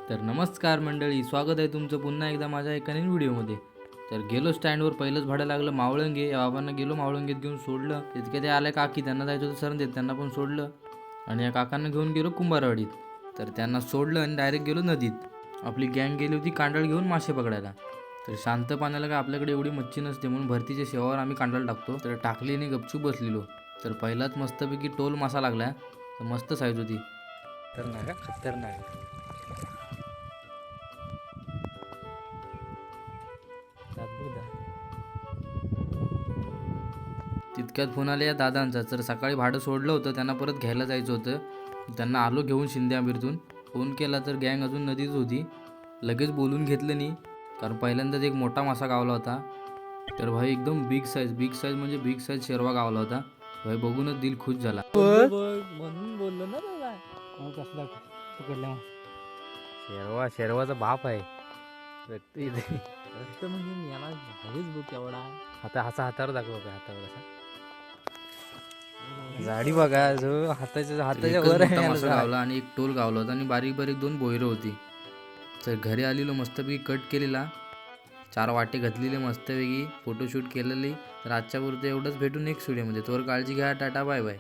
तर नमस्कार मंडळी, स्वागत आहे तुमचं पुन्हा एकदा माझ्या एका नवीन व्हिडिओमध्ये. तर गेलो स्टँडवर, पहिलंच भाडं लागलं मावळंगे. या बाबांना गेलो मावळंगेत घेऊन सोडलं. तितके ते आले काकी, त्यांना जायचं होतं सरण देत, त्यांना पण सोडलं. आणि या काकांना घेऊन गेलो कुंभारवाडीत. तर त्यांना सोडलं आणि डायरेक्ट गेलो नदीत. आपली गँग गेली होती कांडळ घेऊन मासे पकडायला. तर शांत पाण्याला काय आपल्याकडे एवढी मच्छी नसते, म्हणून भरतीच्या शेवावर आम्ही कांडळ टाकतो. तर टाकली आणि गपचूप बसलेलो. तर पहिलाच मस्तपैकी टोल मासा लागला. तर मस्त साईज होती. खतरनाक खतरनाक. तितक्यात फोन आले या दादांचा. तर सकाळी भाडं सोडलं होतं, त्यांना परत घ्यायला जायचं होतं. त्यांना आलो घेऊन शिंद्याबीरतून. फोन केला तर गँग अजून नदीच होती. लगेच बोलून घेतलं नाही, कारण पहिल्यांदाच एक मोठा मासा गावला होता. तर भाई एकदम बिग साईज म्हणजे बिग साईज शेरवा गावला होता. भाई बघूनच दिल खुश झाला. म्हणून बोललो ना दादा. कसला पकडला शेरवाचा बाप आहे व्यक्ती. रक्त म्हणजे मी याला भारीच बघ एवढा. हातावर दाखव का, हातावर असा जाडी बघा, जो हाताच्या वर मोठा मासा गावला आणि एक टोल गावला होता आणि बारीक बारीक 2 बोयरं होती. तर घरी आलेलो, मस्तपैकी कट केलेला, 4 वाटे घातलेले, मस्तपैकी फोटोशूट केलेली. तर आजच्या पुरतं एवढंच. भेटून नेक्स्ट व्हिडिओमध्ये. तोवर काळजी घ्या. Tata bye bye.